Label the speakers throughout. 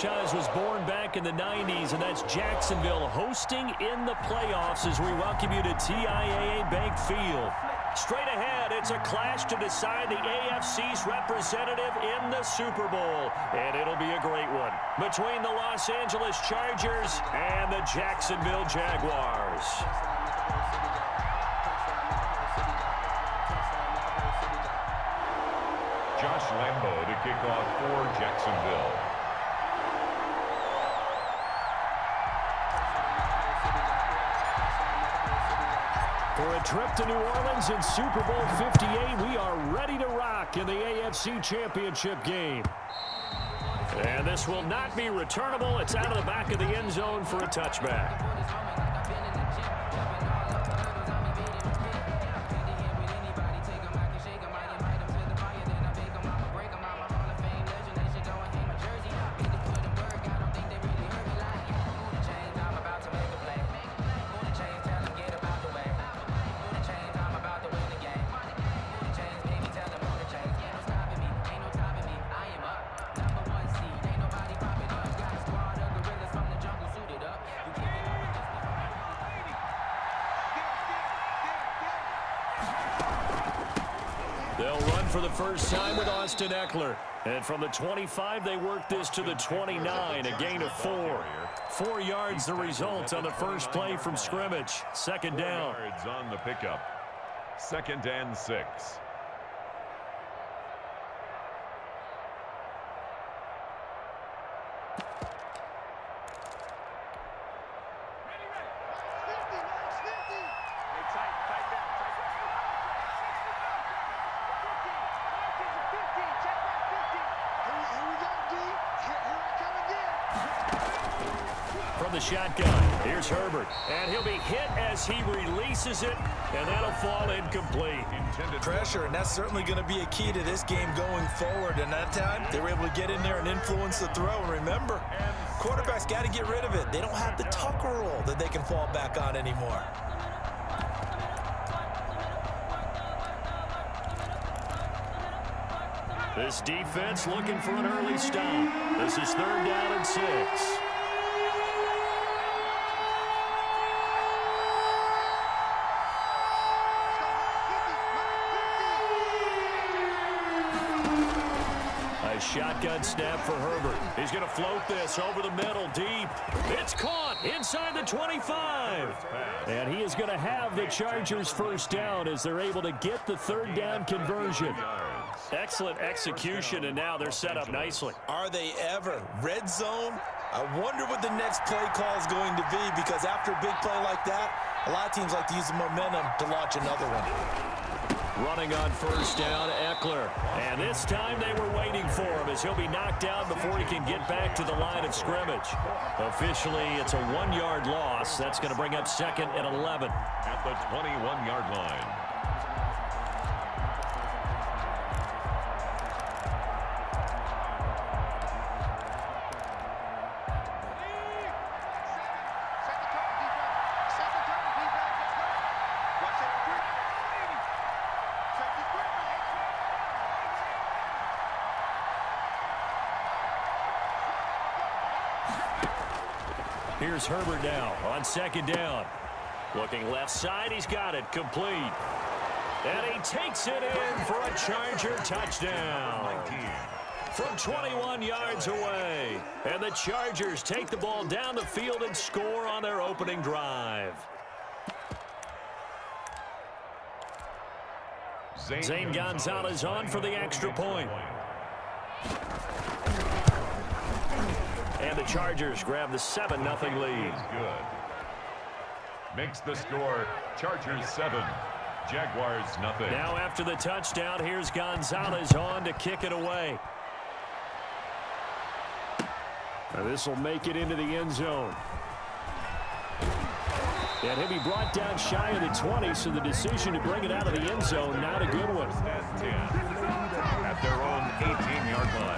Speaker 1: franchise was born back in the 90s, and that's Jacksonville hosting in the playoffs as we welcome you to TIAA Bank Field. Straight ahead, it's a clash to decide the AFC's representative in the Super Bowl, and it'll be a great one between the Los Angeles Chargers and the Jacksonville Jaguars.
Speaker 2: Josh Lambo to kick off for Jacksonville.
Speaker 1: For a trip to New Orleans in Super Bowl 58, we are ready to rock in the AFC Championship game. And this will not be returnable. It's out of the back of the end zone for a touchback. They'll run for the first time with Austin Ekeler. And from the 25, they work this to the 29, a gain of 4. 4 yards the result on the first play from scrimmage. Second down.
Speaker 2: 4 yards on the pickup. 2nd and 6.
Speaker 1: From the shotgun, here's Herbert, and he'll be hit as he releases it, and that'll fall incomplete.
Speaker 3: Pressure, and that's certainly going to be a key to this game going forward. And that time, they were able to get in there and influence the throw. And remember, quarterbacks got to get rid of it. They don't have the Tucker rule that they can fall back on anymore.
Speaker 1: This defense looking for an early stop. This is 3rd down and 6. Shotgun snap for Herbert. He's going to float this over the middle deep. It's caught inside the 25. And he is going to have the Chargers first down as they're able to get the 3rd down conversion. Excellent execution, and now they're set up nicely.
Speaker 3: Are they ever? Red zone? I wonder what the next play call is going to be, because after a big play like that, a lot of teams like to use the momentum to launch another one.
Speaker 1: Running on first down, Ekeler. And this time they were waiting for him as he'll be knocked down before he can get back to the line of scrimmage. Officially, it's a 1-yard loss. That's going to bring up 2nd and 11.
Speaker 2: At the 21-yard line.
Speaker 1: Here's Herbert now on 2nd down. Looking left side, he's got it complete. And he takes it in for a Charger touchdown. From 21 yards away. And the Chargers take the ball down the field and score on their opening drive. Zane Gonzalez on for the extra point. And the Chargers grab the 7-0 lead.
Speaker 2: Good. Makes the score Chargers 7, Jaguars nothing.
Speaker 1: Now after the touchdown, here's Gonzalez on to kick it away. Now this will make it into the end zone. And he'll be brought down shy of the 20, so the decision to bring it out of the end zone, not a good one.
Speaker 2: At their own 18-yard line.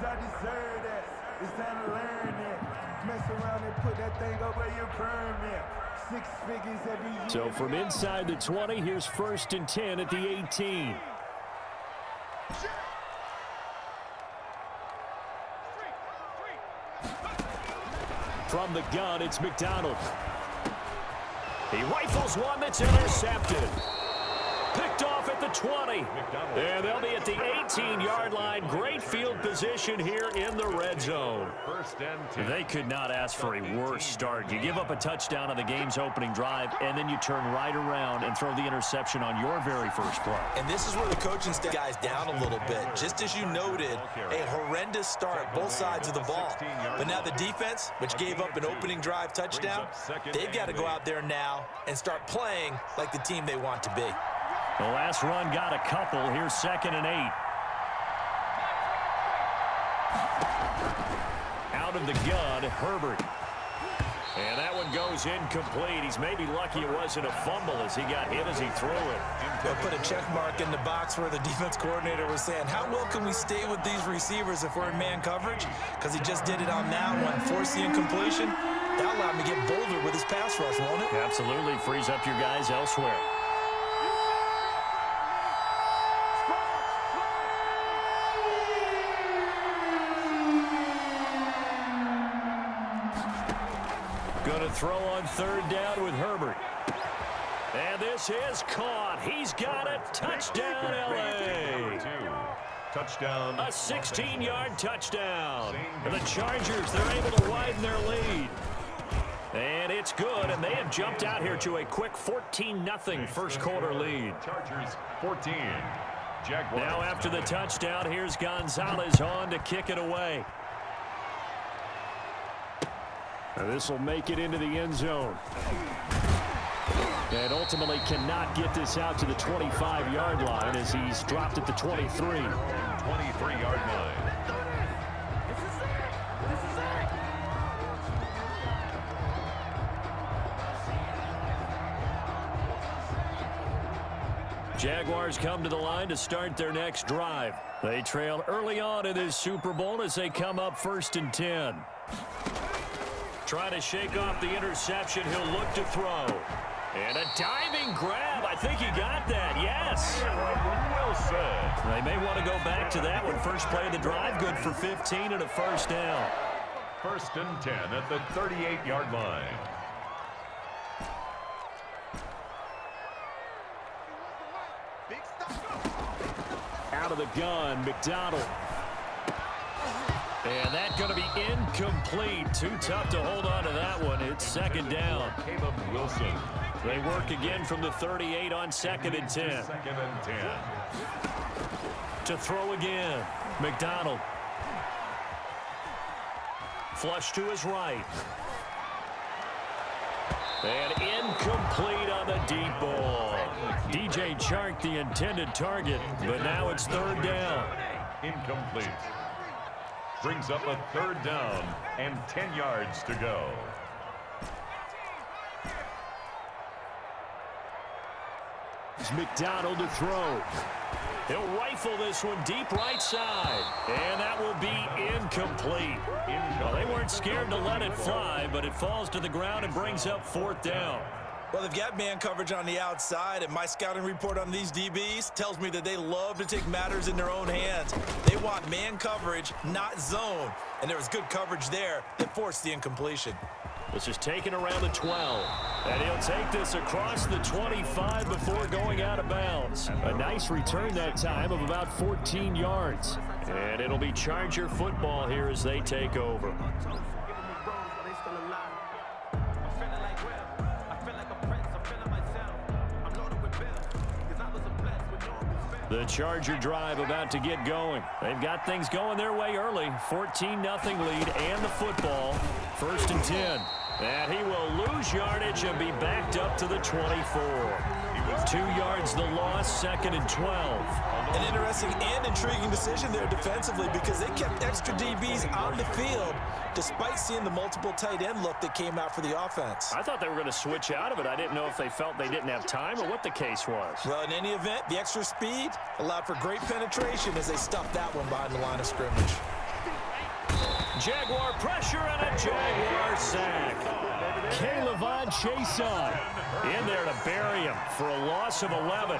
Speaker 4: I just deserve that. It's time to learn that. Mess around and put that thing up where you permit. 6 figures every year.
Speaker 1: So from inside the 20, here's 1st and 10 at the 18. From the gun, it's McDonald. He rifles one that's intercepted. Picked off at the 20. And they'll be at the 18-yard line. Great field position here in the red zone.
Speaker 2: 1st and 10.
Speaker 1: They could not ask for a worse start. You give up a touchdown on the game's opening drive, and then you turn right around and throw the interception on your very first play.
Speaker 3: And this is where the coaching staff guys down a little bit. Just as you noted, a horrendous start, both sides of the ball. But now the defense, which gave up an opening drive touchdown, they've got to go out there now and start playing like the team they want to be.
Speaker 1: The last run got a couple. Here's 2nd and 8. Out of the gun, Herbert. And that one goes incomplete. He's maybe lucky it wasn't a fumble as he got hit as he threw it.
Speaker 3: They'll put a check mark in the box where the defense coordinator was saying, how well can we stay with these receivers if we're in man coverage? Because he just did it on that one. Force the incompletion. That allowed him to get bolder with his pass rush, won't it?
Speaker 1: Absolutely. Frees up your guys elsewhere. Going to throw on 3rd down with Herbert. And this is caught. He's got it. Touchdown, L.A.
Speaker 2: Touchdown.
Speaker 1: A 16-yard touchdown. And the Chargers, they're able to widen their lead. And it's good, and they have jumped out here to a quick 14-0 first quarter lead.
Speaker 2: Chargers 14. Jaguars.
Speaker 1: Now after the touchdown, here's Gonzalez on to kick it away. This will make it into the end zone. And ultimately cannot get this out to the 25-yard line as he's dropped at the 23.
Speaker 2: 23-yard line.
Speaker 1: Jaguars come to the line to start their next drive. They trail early on in this Super Bowl as they come up 1st and 10. Trying to shake off the interception. He'll look to throw. And a diving grab. I think he got that. Yes.
Speaker 2: Wilson.
Speaker 1: They may want to go back to that one. First play of the drive. Good for 15 and a 1st down.
Speaker 2: 1st and 10 at the 38-yard line.
Speaker 1: Out of the gun, McDonald. And that's going to be incomplete. Too tough to hold on to that one. It's 2nd down.
Speaker 2: Caleb Wilson.
Speaker 1: They work again from the 38 on 2nd and 10.
Speaker 2: 2nd and 10.
Speaker 1: To throw again, McDonald. Flush to his right. And incomplete on the deep ball. DJ Chark, the intended target, but now it's 3rd down.
Speaker 2: Incomplete. Brings up a 3rd down and 10 yards to go.
Speaker 1: It's McDonald to throw. He'll rifle this one deep right side. And that will be incomplete. Well, they weren't scared to let it fly, but it falls to the ground and brings up 4th down.
Speaker 3: Well, they've got man coverage on the outside, and my scouting report on these DBs tells me that they love to take matters in their own hands. They want man coverage, not zone. And there was good coverage there that forced the incompletion.
Speaker 1: This is taken around the 12. And he'll take this across the 25 before going out of bounds. A nice return that time of about 14 yards. And it'll be Charger football here as they take over. The Charger drive about to get going. They've got things going their way early. 14-0 lead and the football. 1st and 10. And he will lose yardage and be backed up to the 24. 2 yards the loss, 2nd and 12.
Speaker 3: An interesting and intriguing decision there defensively because they kept extra DBs on the field despite seeing the multiple tight end look that came out for the offense.
Speaker 1: I thought they were going to switch out of it. I didn't know if they felt they didn't have time or what the case was.
Speaker 3: Well, in any event, the extra speed allowed for great penetration as they stuffed that one behind the line of scrimmage.
Speaker 1: Jaguar pressure and a Jaguar sack. K'Lavon Chaisson in there to bury him for a loss of 11.
Speaker 2: 11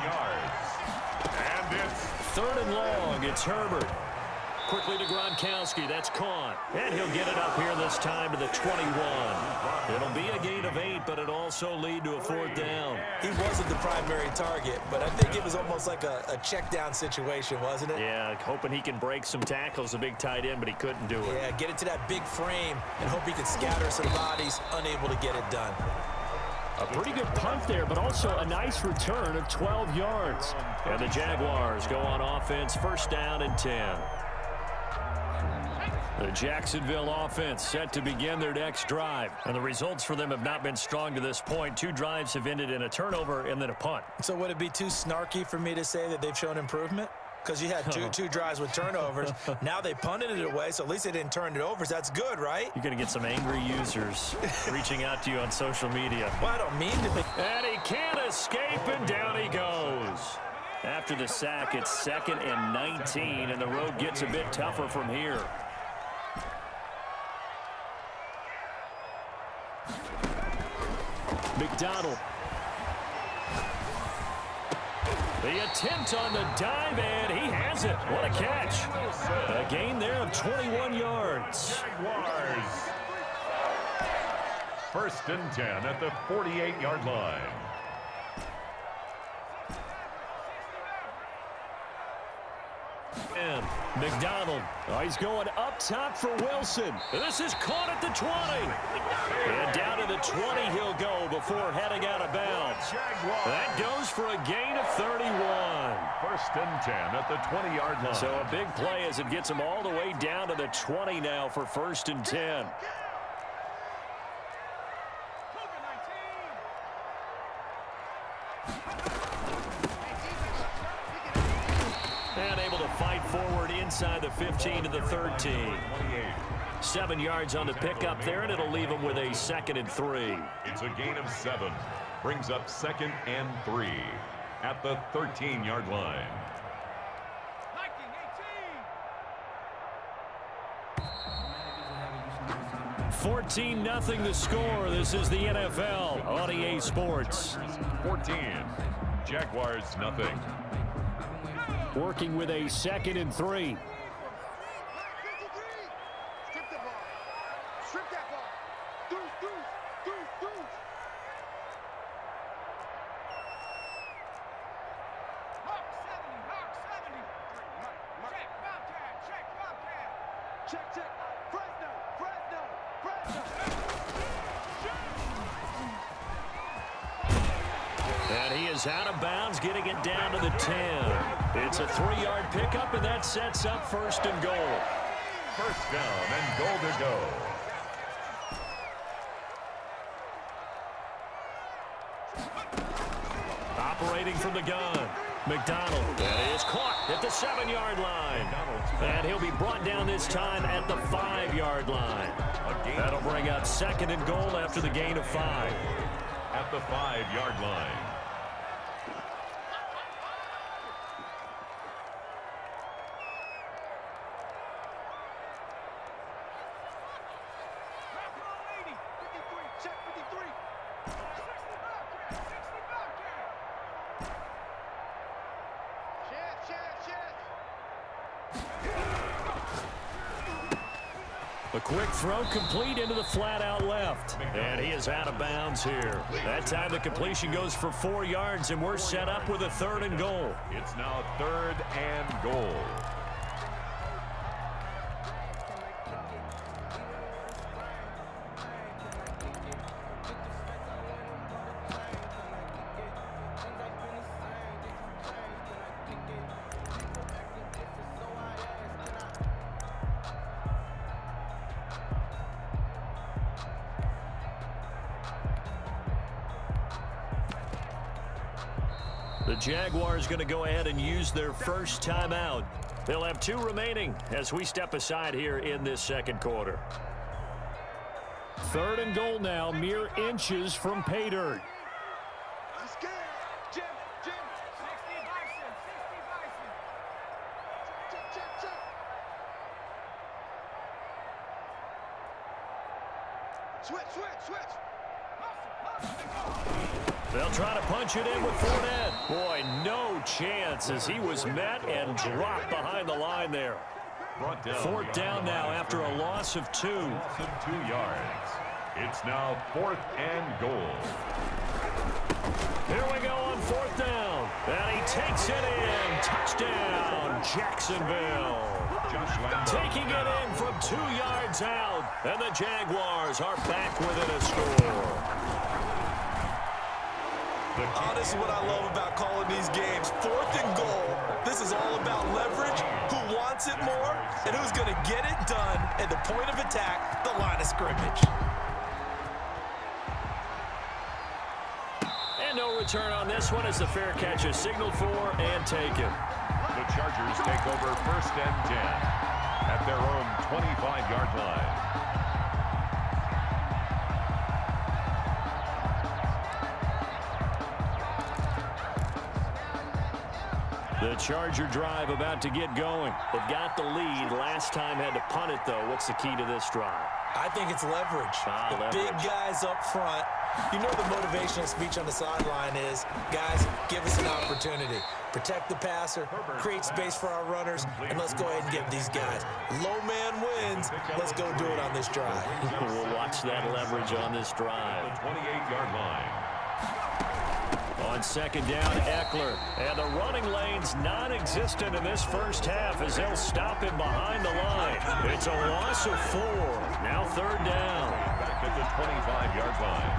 Speaker 2: yards. And it's
Speaker 1: 3rd and long. It's Herbert. Quickly to Gronkowski. That's caught. And he'll get it up here this time to the 21. It'll be a gain of 8, but it also lead to a 4th down.
Speaker 3: He wasn't the primary target, but I think it was almost like a check down situation, wasn't it?
Speaker 1: Yeah, hoping he can break some tackles, a big tight end, but he couldn't do it.
Speaker 3: Yeah, get it to that big frame and hope he can scatter some bodies, unable to get it done.
Speaker 1: A pretty good punt there, but also a nice return of 12 yards. And the Jaguars go on offense, 1st down and 10. The Jacksonville offense set to begin their next drive. And the results for them have not been strong to this point. 2 drives have ended in a turnover and then a punt.
Speaker 3: So would it be too snarky for me to say that they've shown improvement? Because you had two drives with turnovers. Now they punted it away, so at least they didn't turn it over. So that's good, right?
Speaker 1: You're going to get some angry users reaching out to you on social media.
Speaker 3: Well, I don't mean to be.
Speaker 1: And he can't escape, and down he goes. After the sack, it's 2nd and 19, and the road gets a bit tougher from here. McDonald. The attempt on the dive, and he has it. What a catch. A gain there of 21 yards.
Speaker 2: Jaguars. 1st and 10 at the 48-yard line.
Speaker 1: And McDonald. Oh, he's going up top for Wilson. This is caught at the 20. And down to the 20 he'll go before heading out of bounds. That goes for a gain of 31.
Speaker 2: 1st and 10 at the 20-yard line.
Speaker 1: So a big play as it gets him all the way down to the 20 now for 1st and 10. And able to fight forward inside the 15 to the 13. 7 yards on the pickup there, and it'll leave him with a 2nd and 3.
Speaker 2: It's a gain of 7. Brings up 2nd and 3 at the 13-yard line.
Speaker 1: 14-0 the score. This is the NFL on EA Sports.
Speaker 2: 14. Jaguars nothing.
Speaker 1: Working with a 2nd and 3.
Speaker 5: Strip the ball. Strip that ball. Deuce, deuce, deuce, deuce. Hawk 70, Hawk 70. Check, Bobcat, check, Bobcat. Check, check. Fresno, Fresno, Fresno.
Speaker 1: And he is out of bounds, getting it down to the 10. It's a 3-yard pickup, and that sets up 1st and goal.
Speaker 2: 1st down and goal to go.
Speaker 1: Operating from the gun, McDonald. That is caught at the 7-yard line. And he'll be brought down this time at the 5-yard line. That'll bring up 2nd and goal after the gain of 5.
Speaker 2: At the 5-yard line.
Speaker 5: Check 53. 60 Bobcat, 60 Bobcat.
Speaker 1: A quick throw complete into the flat out left. And he is out of bounds here. That time the completion goes for 4 yards, and we're set up with a 3rd and goal.
Speaker 2: It's now 3rd and goal.
Speaker 1: The Jaguars going to go ahead and use their first timeout. They'll have 2 remaining as we step aside here in this 2nd quarter. 3rd and goal now, mere inches from pay dirt.
Speaker 5: Let's go. Jim, Jim. 60 Bison, 60 Bison. Check, check, check. Switch.
Speaker 1: They'll try to punch it in with Fournette. Boy, no chance as he was met and dropped behind the line there. Fourth down now after a loss of 2.
Speaker 2: 2 yards. It's now 4th and goal.
Speaker 1: Here we go on 4th down. And he takes it in. Touchdown, Jacksonville. Taking it in from 2 yards out. And the Jaguars are back within a score.
Speaker 3: Oh, this is what I love about calling these games. 4th and goal. This is all about leverage, who wants it more, and who's going to get it done at the point of attack, the line of scrimmage.
Speaker 1: And no return on this one as the fair catch is signaled for and taken.
Speaker 2: The Chargers take over 1st and 10 at their own 25-yard line.
Speaker 1: The Charger drive about to get going. They've got the lead. Last time had to punt it, though. What's the key to this drive?
Speaker 3: I think it's leverage. The big guys up front. You know the motivational speech on the sideline is, guys, give us an opportunity. Protect the passer, create space for our runners, and let's go ahead and get these guys. Low man wins. Let's go do it on this drive.
Speaker 1: We'll watch that leverage on this drive.
Speaker 2: The 28-yard line.
Speaker 1: On 2nd down, Eckler. And the running lane's non-existent in this first half as they'll stop him behind the line. It's a loss of 4. Now 3rd down.
Speaker 2: Back at the 25-yard line.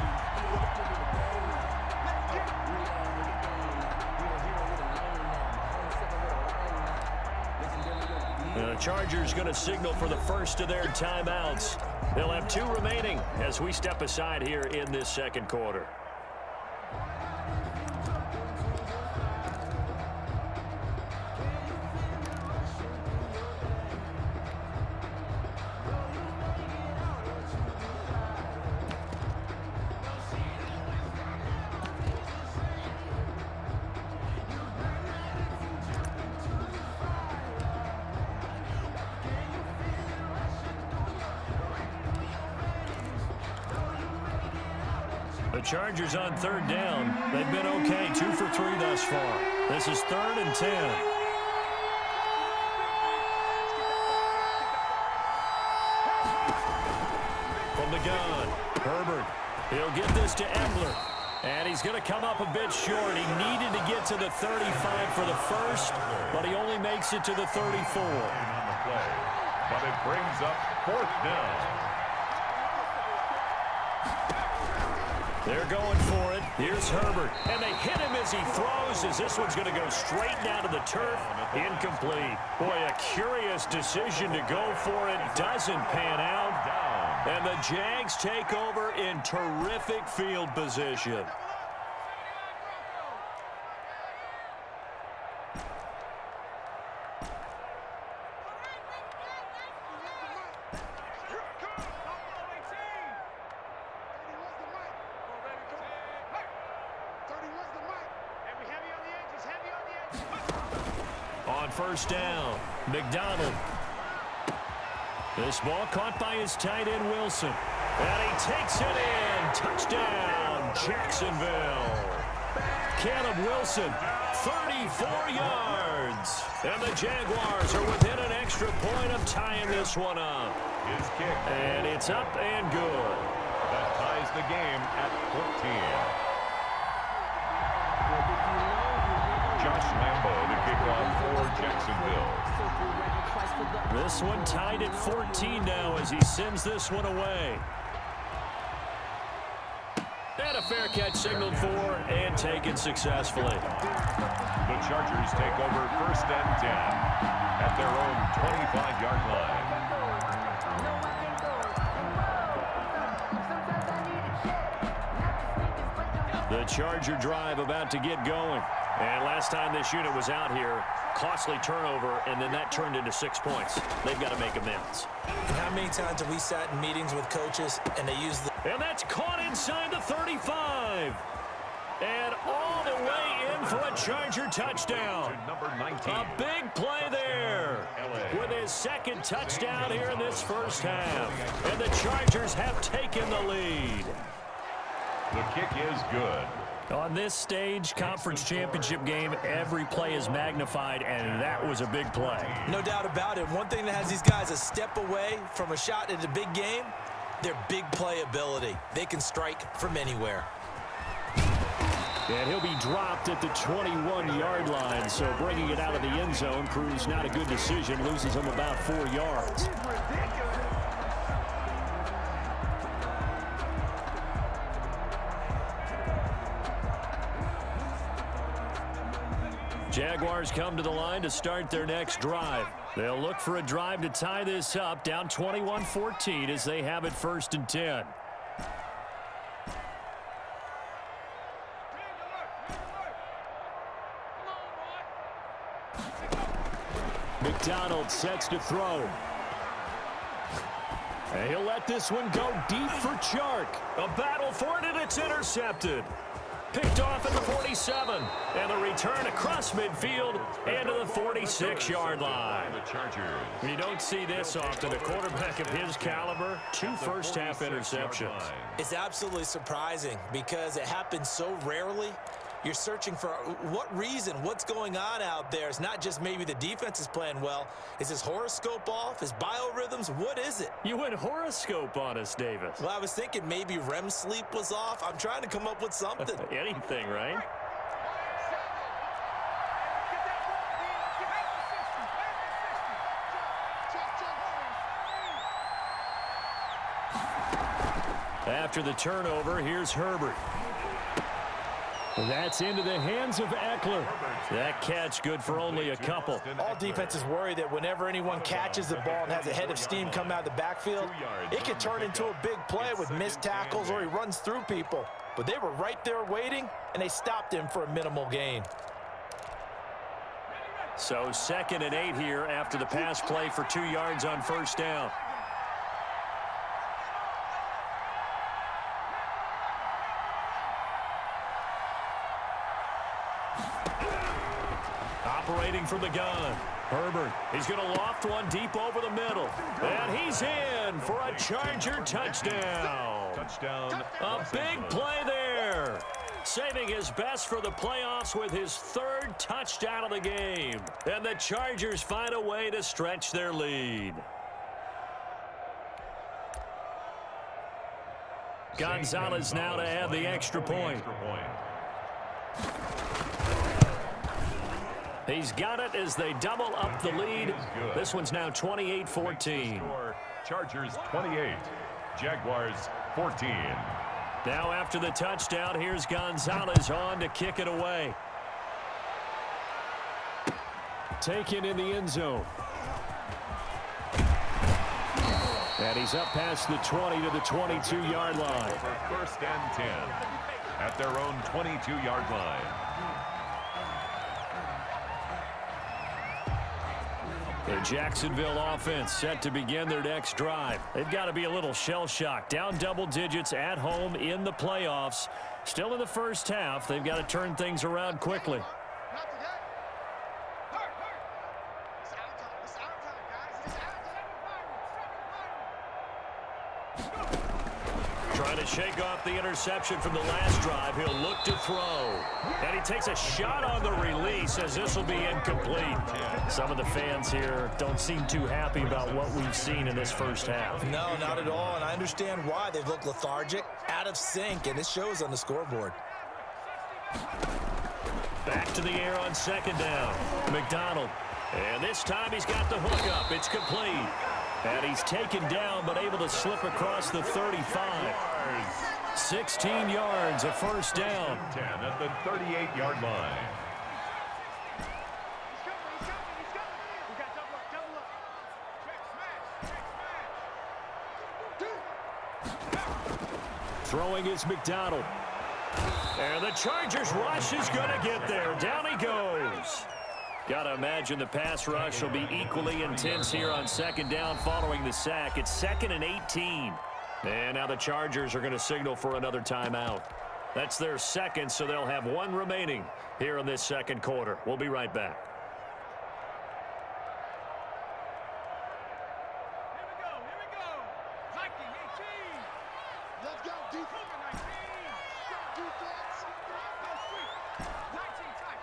Speaker 1: The Chargers going to signal for the first of their timeouts. They'll have 2 remaining as we step aside here in this second quarter. The Chargers on 3rd down. They've been okay, 2 for 3 thus far. This is 3rd and 10. From the gun, Herbert. He'll get this to Eckler. And he's going to come up a bit short. He needed to get to the 35 for the first, but he only makes it to the 34.
Speaker 2: But it brings up 4th down.
Speaker 1: They're going for it. Here's Herbert. And they hit him as he throws, as this one's going to go straight down to the turf. Incomplete. Boy, a curious decision to go for it. Doesn't pan out. And the Jags take over in terrific field position. On 1st down, McDonald. This ball caught by his tight end, Wilson. And he takes it in. Touchdown, Jacksonville. Caleb Wilson, 34 yards. And the Jaguars are within an extra point of tying this one up.
Speaker 2: His kick.
Speaker 1: And it's up and good.
Speaker 2: That ties the game at 14. Josh Lambo to kick off for Jacksonville.
Speaker 1: This one tied at 14 now as he sends this one away. And a fair catch signaled for and taken successfully.
Speaker 2: The Chargers take over 1st and 10 at their own 25-yard line.
Speaker 1: The Charger drive about to get going. And last time this unit was out here, costly turnover, and then that turned into 6 points. They've got to make amends.
Speaker 3: And how many times have we sat in meetings with coaches and they use the...
Speaker 1: And that's caught inside the 35. And all the way in for a Charger touchdown.
Speaker 2: Number 19.
Speaker 1: A big play there with his second touchdown here in this first half. And the Chargers have taken the lead.
Speaker 2: The kick is good.
Speaker 1: On this stage, conference championship game, every play is magnified, and that was a big play.
Speaker 3: No doubt about it. One thing that has these guys a step away from a shot at a big game, their big play ability. They can strike from anywhere.
Speaker 1: And he'll be dropped at the 21-yard line, so bringing it out of the end zone proves not a good decision, loses him about 4 yards. Jaguars come to the line to start their next drive. They'll look for a drive to tie this up, down 21-14 as they have it 1st and 10. McDonald sets to throw. And he'll let this one go deep for Chark. A battle for it, and it's intercepted. Picked off at the 47, and the return across midfield and to the 46-yard line. You don't see this often. A quarterback of his caliber, 2 first-half interceptions.
Speaker 3: It's absolutely surprising because it happens so rarely. You're searching for what reason, what's going on out there. It's not just maybe the defense is playing well. Is his horoscope off? His biorhythms? What is it?
Speaker 1: You went horoscope on us, Davis.
Speaker 3: Well, I was thinking maybe REM sleep was off. I'm trying to come up with something.
Speaker 1: Anything, right? After the turnover, here's Herbert. That's into the hands of Eckler. That catch good for only a couple.
Speaker 3: All defenses worry that whenever anyone catches the ball and has a head of steam come out of the backfield, it can turn into a big play with missed tackles or he runs through people. But they were right there waiting, and they stopped him for a minimal gain.
Speaker 1: So 2nd and 8 here after the pass play for 2 yards on 1st down. Operating from the gun. Herbert, he's going to loft one deep over the middle. And he's in for a Charger touchdown. A big play there. Saving his best for the playoffs with his 3rd touchdown of the game. And the Chargers find a way to stretch their lead. Gonzalez now to add the extra point. He's got it as they double up the lead. This one's now 28-14.
Speaker 2: Chargers 28, Jaguars 14.
Speaker 1: Now after the touchdown, here's Gonzalez on to kick it away. Taken in the end zone. And he's up past the 20 to the 22-yard line.
Speaker 2: For 1st and 10 at their own 22-yard line.
Speaker 1: The Jacksonville offense set to begin their next drive. They've got to be a little shell-shocked. Down double digits at home in the playoffs. Still in the first half. They've got to turn things around quickly. Trying to shake off the interception from the last drive. He'll look to throw. And he takes a shot on the release as this will be incomplete. Some of the fans here don't seem too happy about what we've seen in this first half.
Speaker 3: No, not at all, and I understand why. They've looked lethargic, out of sync, and it shows on the scoreboard.
Speaker 1: Back to the air on 2nd down. McDonald. And this time he's got the hook up. It's complete. And he's taken down but able to slip across the 35. 16 yards, a 1st down.
Speaker 2: 10 at the 38-yard line.
Speaker 1: Throwing is McDonald. And the Chargers rush is going to get there. Down he goes. Got to imagine the pass rush will be equally intense here on 2nd down following the sack. It's 2nd and 18. And now the Chargers are going to signal for another timeout. That's their second, so they'll have one remaining here in this second quarter. We'll be right back.
Speaker 5: Let's go, defense. Go, defense. Go, 19 tight.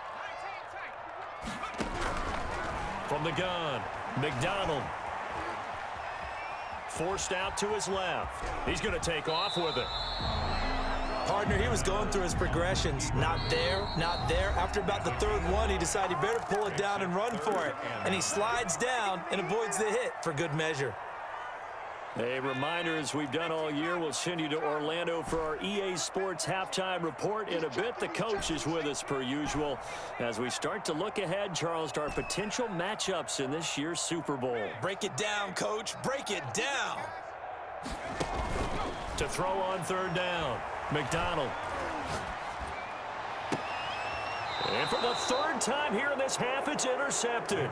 Speaker 1: From the gun, McDonald. Forced out to his left. He's going to take off with it.
Speaker 3: Partner, he was going through his progressions. Not there, not there. After about the third one, he decided he better pull it down and run for it. And he slides down and avoids the hit for good measure.
Speaker 1: A reminder, as we've done all year, we'll send you to Orlando for our EA Sports halftime report. In a bit, the coach is with us per usual. As we start to look ahead, Charles, to our potential matchups in this year's Super Bowl.
Speaker 3: Break it down, Coach. Break it down.
Speaker 1: To throw on third down, McDonald. And for the third time here in this half, it's intercepted.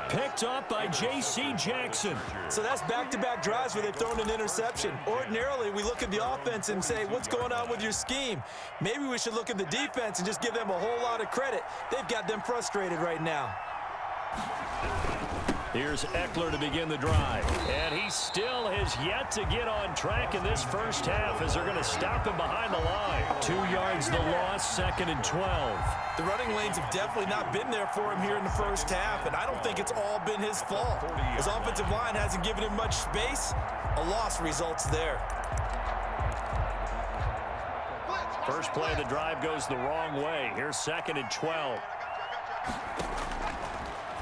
Speaker 1: Picked up by J.C. Jackson.
Speaker 3: So that's back-to-back drives where they've thrown an interception. Ordinarily, we look at the offense and say, what's going on with your scheme? Maybe we should look at the defense and just give them a whole lot of credit. They've got them frustrated right now.
Speaker 1: Here's Eckler to begin the drive. And he still has yet to get on track in this first half as they're going to stop him behind the line. 2 yards the loss, 2nd and 12.
Speaker 3: The running lanes have definitely not been there for him here in the first half, and I don't think it's all been his fault. His offensive line hasn't given him much space. A loss results there.
Speaker 1: First play of the drive goes the wrong way. Here's 2nd and 12.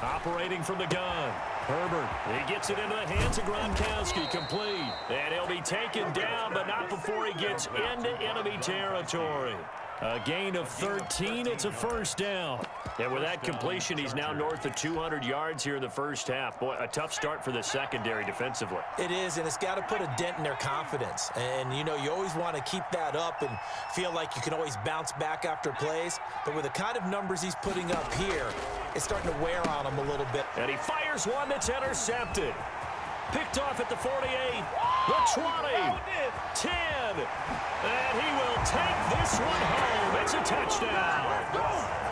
Speaker 1: Operating from the gun, Herbert. He gets it into the hands of Gronkowski, complete. And he'll be taken down, but not before he gets into enemy territory. A gain of 13. It's a first down. And with that completion, he's now north of 200 yards here in the first half. Boy, a tough start for the secondary defensively.
Speaker 3: It is, and it's got to put a dent in their confidence. And, you know, you always want to keep that up and feel like you can always bounce back after plays. But with the kind of numbers he's putting up here, it's starting to wear on him a little bit.
Speaker 1: And he fires one that's intercepted. Picked off at the 48, the 20, 10, and he will take this one home. It's a touchdown.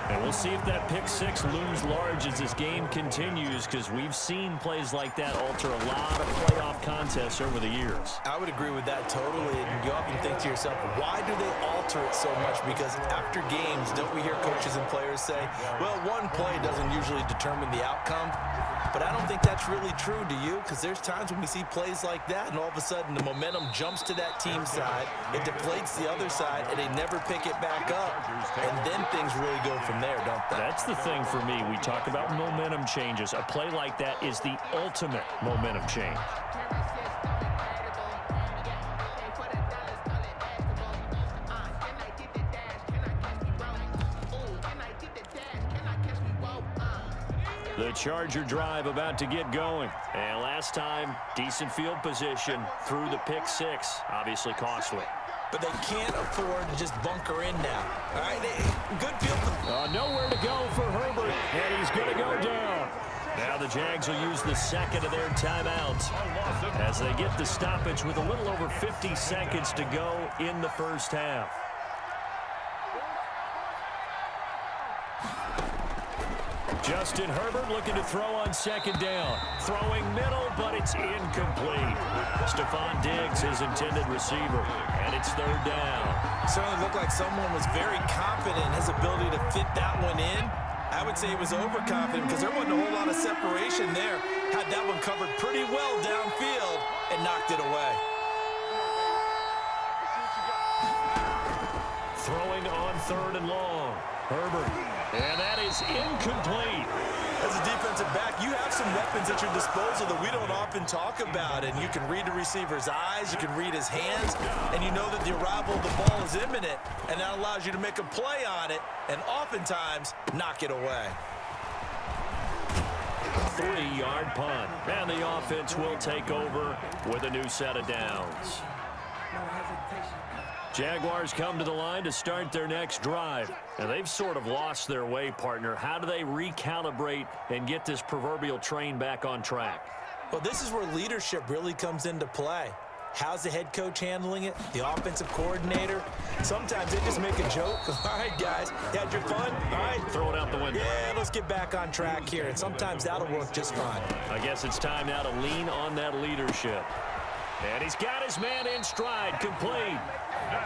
Speaker 1: And we'll see if that pick six looms large as this game continues, because we've seen plays like that alter a lot of playoff contests over the years.
Speaker 3: I would agree with that totally. And you often think to yourself, why do they alter it so much? Because after games, don't we hear coaches and players say, well, one play doesn't usually determine the outcome. But I don't think that's really true, do you? Because there's times when we see plays like that, and all of a sudden the momentum jumps to that team side, it deflates the other side, and they never pick it back up. And then things really go from there, don't they?
Speaker 1: That's the thing for me. We talk about momentum changes. A play like that is the ultimate momentum change. The Charger drive about to get going. And last time, decent field position through the pick six. Obviously costly.
Speaker 3: But they can't afford to just bunker in now. All right, good field.
Speaker 1: Nowhere to go for Herbert, and he's going to go down. Now the Jags will use the second of their timeouts as they get the stoppage with a little over 50 seconds to go in the first half. Justin Herbert looking to throw on second down. Throwing middle, but it's incomplete. Stephon Diggs, his intended receiver, and it's third down.
Speaker 3: Certainly looked like someone was very confident in his ability to fit that one in. I would say he was overconfident because there wasn't a whole lot of separation there. Had that one covered pretty well downfield and knocked it away.
Speaker 1: Throwing on third and long. Herbert. And that is incomplete.
Speaker 3: As a defensive back, you have some weapons at your disposal that we don't often talk about. And you can read the receiver's eyes, you can read his hands, and you know that the arrival of the ball is imminent. And that allows you to make a play on it and oftentimes knock it away.
Speaker 1: 3-yard punt. And the offense will take over with a new set of downs. Jaguars come to the line to start their next drive. And they've sort of lost their way, partner. How do they recalibrate and get this proverbial train back on track?
Speaker 3: Well, this is where leadership really comes into play. How's the head coach handling it? The offensive coordinator? Sometimes they just make a joke. All right, guys, you had your fun? All right.
Speaker 1: Throw it out the window.
Speaker 3: Yeah, let's get back on track here, and sometimes that'll work just fine.
Speaker 1: I guess it's time now to lean on that leadership. And he's got his man in stride, complete.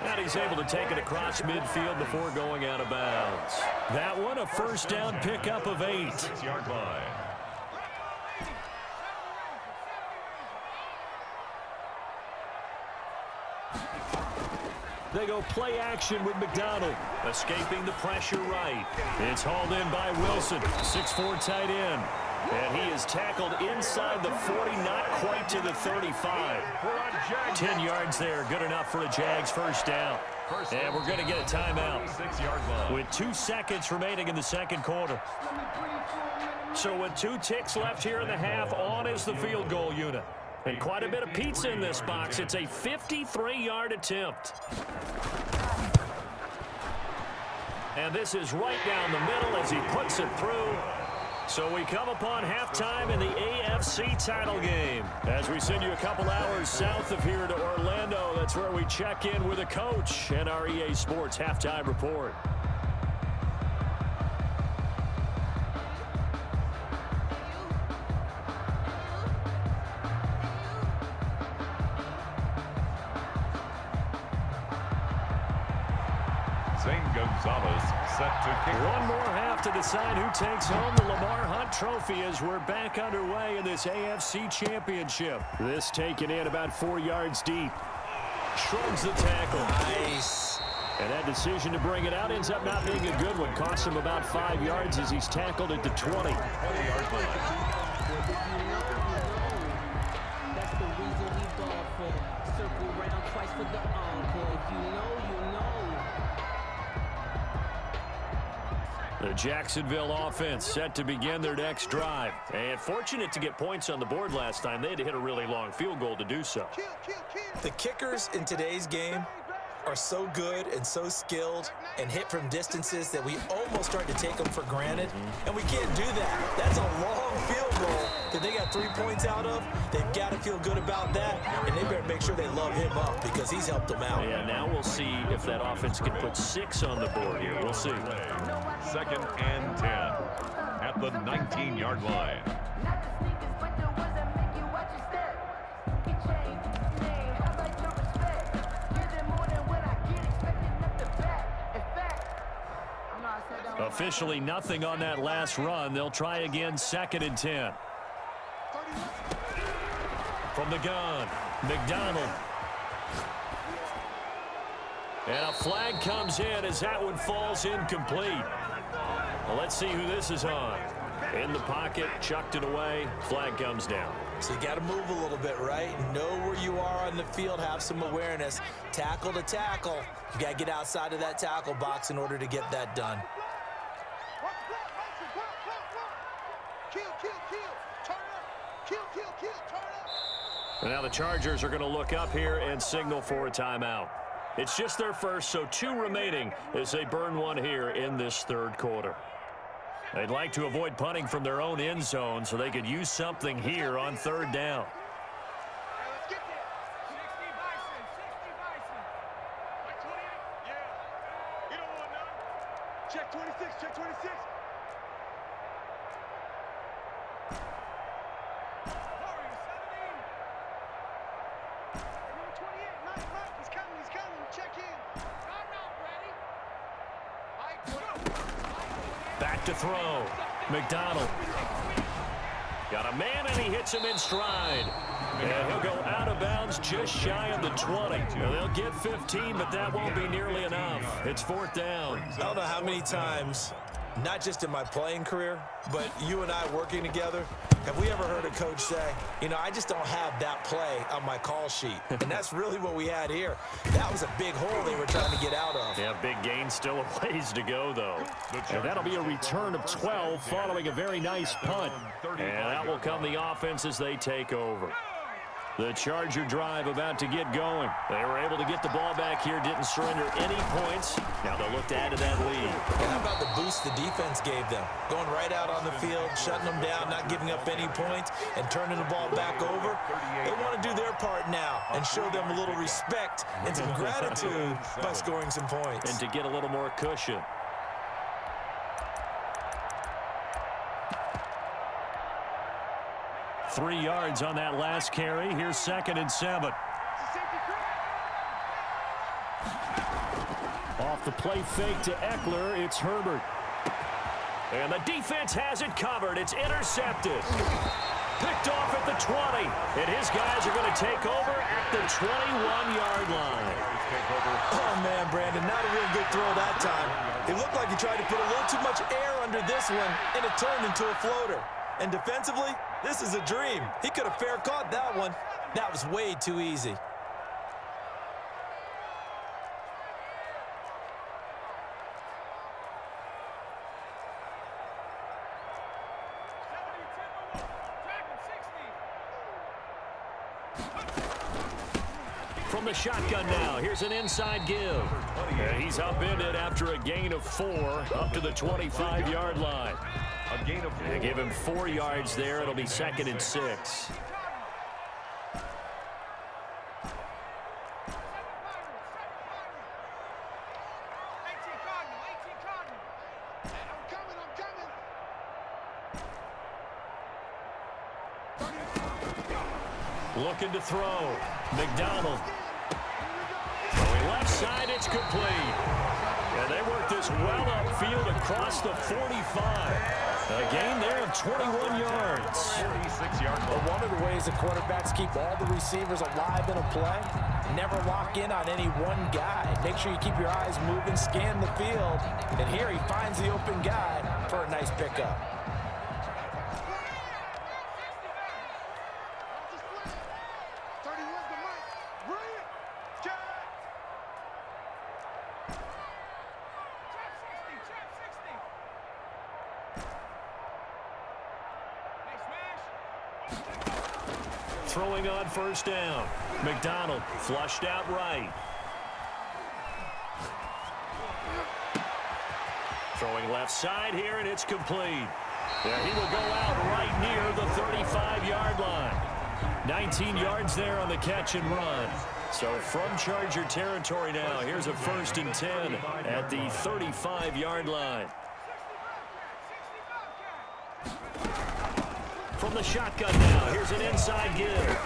Speaker 1: And he's able to take it across midfield before going out of bounds. That one, a first down pickup of 8.
Speaker 2: 6-yard line.
Speaker 1: They go play action with McDonald, escaping the pressure right. It's hauled in by Wilson, 6'4" tight end. And he is tackled inside the 40, not quite to the 35. 10 yards there, good enough for a Jags first down. And we're going to get a timeout
Speaker 2: 6-yard line.
Speaker 1: with 2 seconds remaining in the second quarter. So with 2 ticks left here in the half, on is the field goal unit. And quite a bit of pizza in this box. It's a 53-yard attempt. And this is right down the middle as he puts it through. So we come upon halftime in the AFC title game. As we send you a couple hours south of here to Orlando, that's where we check in with a coach and our EA Sports halftime report.
Speaker 2: Zane Gonzalez set to kick.
Speaker 1: One more half to decide who takes home the Lamar Hunt Trophy as we're back underway in this AFC Championship. This taken in about 4 yards deep. Shrugs the tackle.
Speaker 3: Nice.
Speaker 1: And that decision to bring it out ends up not being a good one. Costs him about 5 yards as he's tackled at the 20.
Speaker 6: That's the reason we ball for. Circle round twice for the encore. If you know, you know.
Speaker 1: The Jacksonville offense set to begin their next drive. And fortunate to get points on the board last time. They had to hit a really long field goal to do so.
Speaker 3: The kickers in today's game are so good and so skilled and hit from distances that we almost start to take them for granted. And we can't do that. That's a long field goal that they got 3 points out of. They've got to feel good about that, and they better make sure they love him up because he's helped them out.
Speaker 1: Yeah, now we'll see if that offense can put 6 on the board here. We'll see.
Speaker 2: 2nd and 10 at the 19-yard line.
Speaker 1: Officially nothing on that last run. They'll try again 2nd and 10. From the gun, McDonald. And a flag comes in as that one falls incomplete. Well, let's see who this is on. In the pocket, chucked it away, flag comes down.
Speaker 3: So you got to move a little bit, right? Know where you are on the field, have some awareness. Tackle to tackle. You got to get outside of that tackle box in order to get that done.
Speaker 1: And now the Chargers are going to look up here and signal for a timeout. It's just their first, so 2 remaining as they burn one here in this third quarter. They'd like to avoid punting from their own end zone so they could use something here on 3rd down.
Speaker 5: Check 26, check 26.
Speaker 1: Back to throw. McDonald. Got a man, and he hits him in stride. And he'll go out of bounds just shy of the 20. Now, they'll get 15, but that won't be nearly enough. It's 4th down.
Speaker 3: I don't know how many times, not just in my playing career, but you and I working together, have we ever heard a coach say, you know, I just don't have that play on my call sheet. And that's really what we had here. That was a big hole they were trying to get out of.
Speaker 1: Yeah, big gain, still a ways to go, though. And that'll be a return of 12 following a very nice punt. And that will come the offense as they take over. The Charger drive about to get going. They were able to get the ball back here, didn't surrender any points. Now they'll look to add to that lead.
Speaker 3: And how about the boost the defense gave them? Going right out on the field, shutting them down, not giving up any points, and turning the ball back over. They want to do their part now and show them a little respect and some gratitude by scoring some points.
Speaker 1: And to get a little more cushion. Three yards on that last carry. Here's 2nd and 7. Off the play fake to Eckler, it's Herbert. And the defense has it covered. It's intercepted. Picked off at the 20. And his guys are going to take over at the 21-yard line.
Speaker 3: Oh, man, Brandon, not a real good throw that time. It looked like he tried to put a little too much air under this one, and it turned into a floater. And defensively, this is a dream. He could have fair caught that one. That was way too easy.
Speaker 1: From the shotgun now, here's an inside give. And he's upended after a gain of 4 up to the 25-yard line.
Speaker 2: A gain of 4.
Speaker 1: They give him 4 yards there. It'll be 2nd and 6. Looking to throw. McDonald. Throwing left side, it's complete. And they work this well upfield across the 45. A gain there of 21 yards.
Speaker 2: 46-yard
Speaker 3: But one of the ways the quarterbacks keep all the receivers alive in a play, never lock in on any one guy. Make sure you keep your eyes moving, scan the field. And here he finds the open guy for a nice pickup.
Speaker 1: Throwing on 1st down. McDonald flushed out right. Throwing left side here, and it's complete. Yeah, he will go out right near the 35-yard line. 19 yards there on the catch and run. So from Charger territory now, here's a 1st and 10 at the 35-yard line. From the shotgun now, here's an inside give.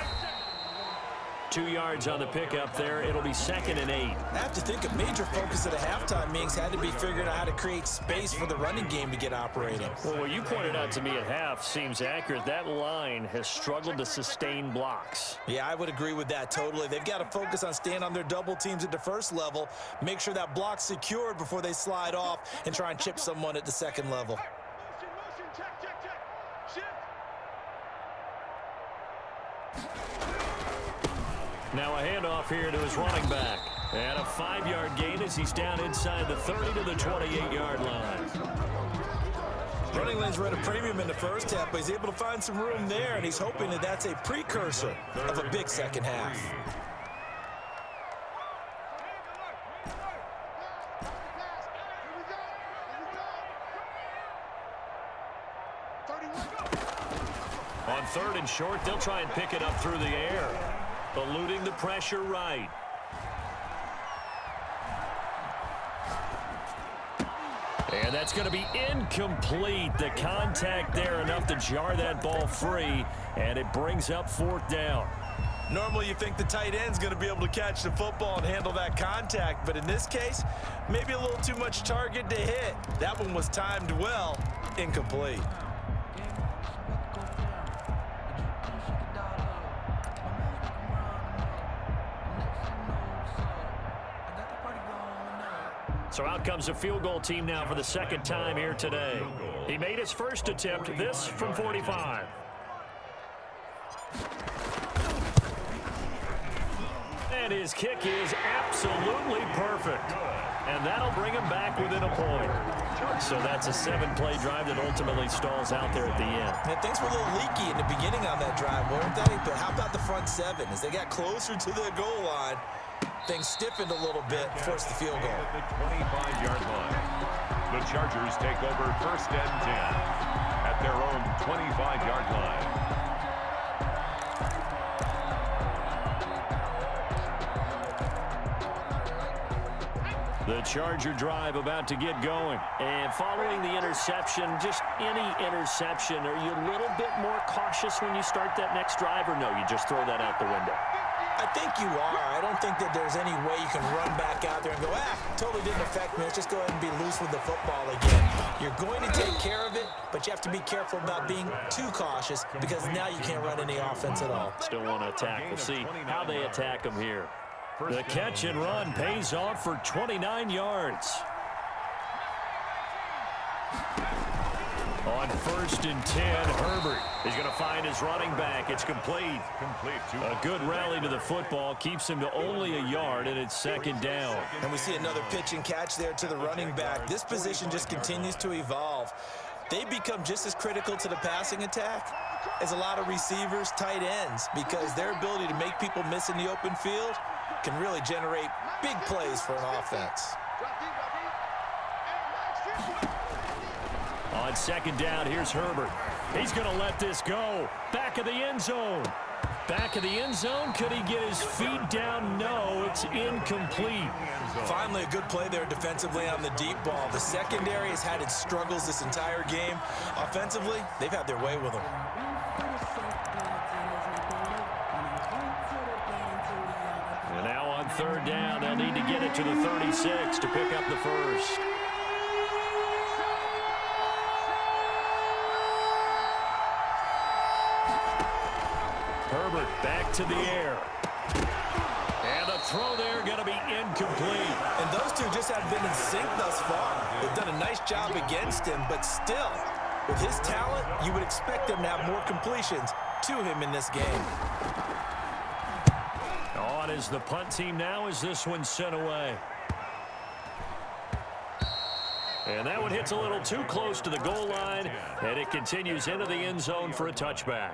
Speaker 1: 2 yards on the pickup there. It'll be 2nd and 8.
Speaker 3: I have to think a major focus of the halftime meetings had to be figuring out how to create space for the running game to get operating.
Speaker 1: Well, what you pointed out to me at half seems accurate. That line has struggled to sustain blocks.
Speaker 3: Yeah, I would agree with that totally. They've got to focus on staying on their double teams at the first level, make sure that block's secured before they slide off and try and chip someone at the second level.
Speaker 1: Now a handoff here to his running back. And a 5-yard gain as he's down inside the 30 to the 28-yard line.
Speaker 3: Running lanes were at a premium in the first half, but he's able to find some room there, and he's hoping that that's a precursor of a big second half.
Speaker 1: On 3rd and short, they'll try and pick it up through the air. Eluding the pressure right. And that's going to be incomplete. The contact there enough to jar that ball free, and it brings up 4th down.
Speaker 3: Normally you think the tight end's going to be able to catch the football and handle that contact, but in this case, maybe a little too much target to hit. That one was timed well, incomplete.
Speaker 1: So out comes a field goal team now for the 2nd time here today. He made his first attempt, this from 45. And his kick is absolutely perfect. And that'll bring him back within a point. So that's a 7-play drive that ultimately stalls out there at the end.
Speaker 3: And things were a little leaky in the beginning on that drive, weren't they? But how about the front 7? As they got closer to the goal line, things stiffened a little bit, forced the field goal.
Speaker 2: At the 25-yard line. The Chargers take over first and 10 at their own 25-yard line.
Speaker 1: The Charger drive about to get going. And following the interception, just any interception, are you a little bit more cautious when you start that next drive, or no, you just throw that out the window?
Speaker 3: I think you are. I don't think that there's any way you can run back out there and go, totally didn't affect me. Let's just go ahead and be loose with the football again. You're going to take care of it, but you have to be careful about being too cautious because now you can't run any offense at all.
Speaker 1: Still want to attack. We'll see how they attack them here. The catch and run pays off for 29 yards. On first and 10, Herbert is going to find his running back. It's complete. A good rally to the football keeps him to only a yard, and it's second down.
Speaker 3: And we see another pitch and catch there to the running back. This position just continues to evolve. They become just as critical to the passing attack as a lot of receivers, tight ends, because their ability to make people miss in the open field can really generate big plays for an offense.
Speaker 1: On second down, here's Herbert. He's going to let this go. Back of the end zone. Back of the end zone. Could he get his feet down? No, it's incomplete.
Speaker 3: Finally, a good play there defensively on the deep ball. The secondary has had its struggles this entire game. Offensively, they've had their way with them.
Speaker 1: And now on third down, they'll need to get it to the 36 to pick up the first. Herbert back to the air. And the throw there going to be incomplete.
Speaker 3: And those two just haven't been in sync thus far. They've done a nice job against him, but still, with his talent, you would expect them to have more completions to him in this game.
Speaker 1: On is the punt team now as this one's sent away. And that one hits a little too close to the goal line, and it continues into the end zone for a touchback.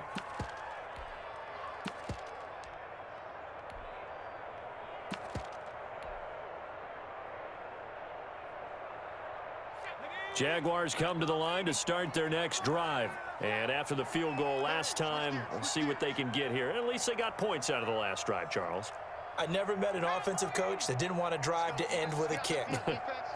Speaker 1: Jaguars come to the line to start their next drive. And after the field goal last time, we'll see what they can get here. At least they got points out of the last drive, Charles.
Speaker 3: I never met an offensive coach that didn't want to drive to end with a kick.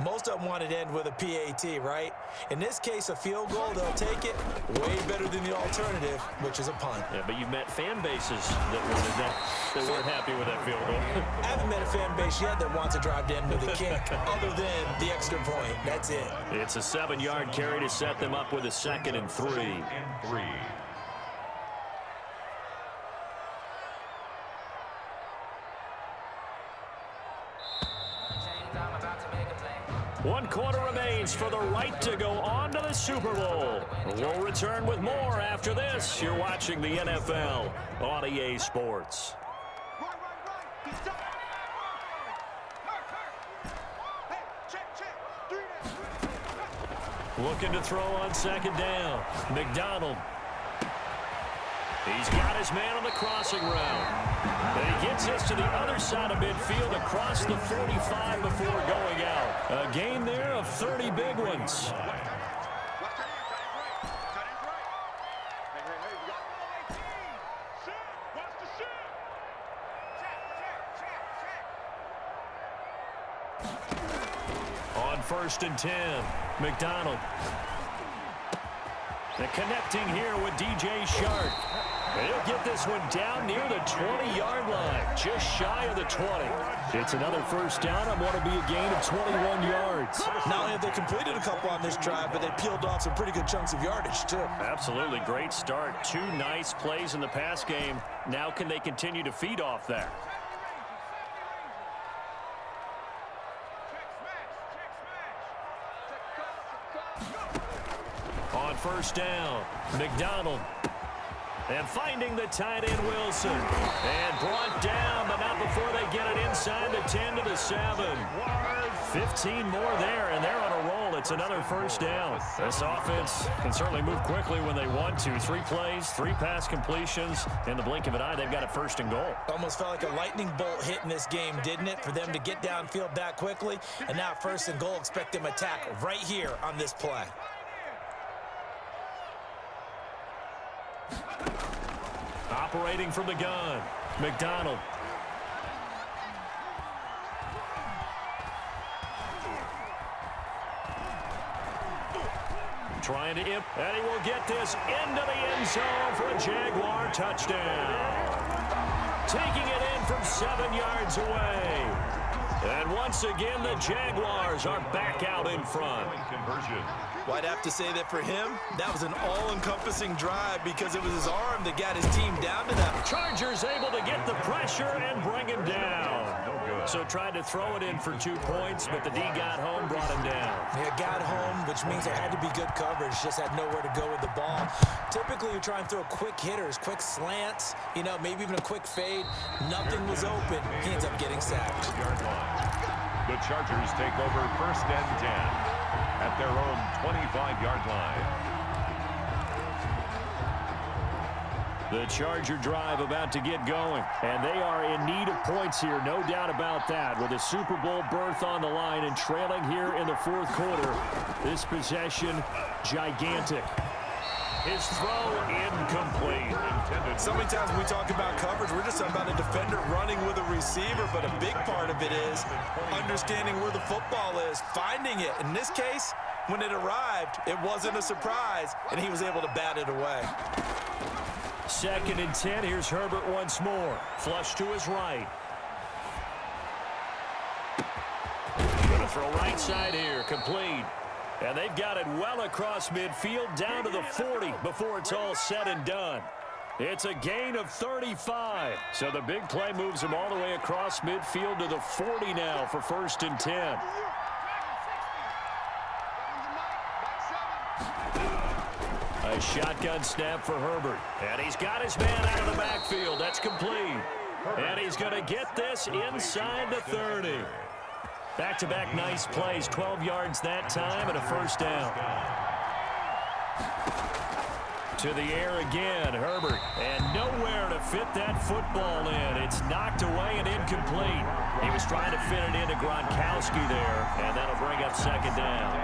Speaker 3: Most of them wanted to end with a PAT, right? In this case, a field goal, they'll take it way better than the alternative, which is a punt.
Speaker 1: Yeah, but you've met fan bases that wanted that weren't happy with that field goal.
Speaker 3: I haven't met a fan base yet that wants to drive to end with a kick, other than the extra point. That's it.
Speaker 1: It's a 7-yard carry to set them up with a 2nd and 3. One quarter remains for the right to go on to the Super Bowl. We'll return with more after this. You're watching the NFL on EA Sports. Looking to throw on second down. McDonald. He's got his man on the crossing route. And he gets us to the other side of midfield across the 45 before going out. A gain there of 30 big ones. On first and 10, McDonald. And connecting here with DJ Shark. And he'll get this one down near the 20-yard line, just shy of the 20. It's another first down on what will be a gain of 21 yards.
Speaker 3: Not only have they completed a couple on this drive, but they peeled off some pretty good chunks of yardage, too.
Speaker 1: Absolutely. Great start. 2 nice plays in the pass game. Now can they continue to feed off that? On first down, McDonald. And finding the tight end, Wilson. And brought down, but not before they get it inside the 10 to the the 7. 15 more there, and they're on a roll. It's another first down. This offense can certainly move quickly when they want to. 3 plays, 3 pass completions. In the blink of an eye, they've got a first and goal.
Speaker 3: Almost felt like a lightning bolt hit in this game, didn't it? For them to get downfield that quickly. And now first and goal, expect them to attack right here on this play.
Speaker 1: Operating from the gun, McDonald. Trying to imp, and he will get this into the end zone for a Jaguar touchdown. Taking it in from 7 yards away. And once again, the Jaguars are back out in front.
Speaker 2: Conversion.
Speaker 3: Well, I'd have to say that for him, that was an all-encompassing drive because it was his arm that got his team down to that.
Speaker 1: Chargers able to get the pressure and bring him down.
Speaker 2: No good.
Speaker 1: So tried to throw it in for 2 points, but the D got home, brought him down.
Speaker 3: Yeah, got home, which means there had to be good coverage. Just had nowhere to go with the ball. Typically, you try and throw quick hitters, quick slants, you know, maybe even a quick fade. Nothing was open. He ends up getting sacked.
Speaker 2: Yard line. The Chargers take over first and 10 at their own 25-yard line.
Speaker 1: The Charger drive about to get going, and they are in need of points here, no doubt about that. With a Super Bowl berth on the line and trailing here in the 4th quarter, this possession gigantic. His throw incomplete.
Speaker 3: So many times when we talk about coverage, we're just talking about a defender running with a receiver, but a big part of it is understanding where the football is, finding it. In this case, when it arrived, it wasn't a surprise, and he was able to bat it away.
Speaker 1: 2nd and 10. Here's Herbert once more. Flush to his right. Going to throw right side here. Complete. And they've got it well across midfield down to the 40 before it's all said and done. It's a gain of 35. So the big play moves him all the way across midfield to the 40 now for 1st and 10. A shotgun snap for Herbert. And he's got his man out of the backfield. That's complete. And he's going to get this inside the 30. Back-to-back nice plays. 12 yards that time and a first down. To the air again, Herbert. And nowhere to fit that football in. It's knocked away and incomplete. He was trying to fit it into Gronkowski there, and that'll bring up 2nd down.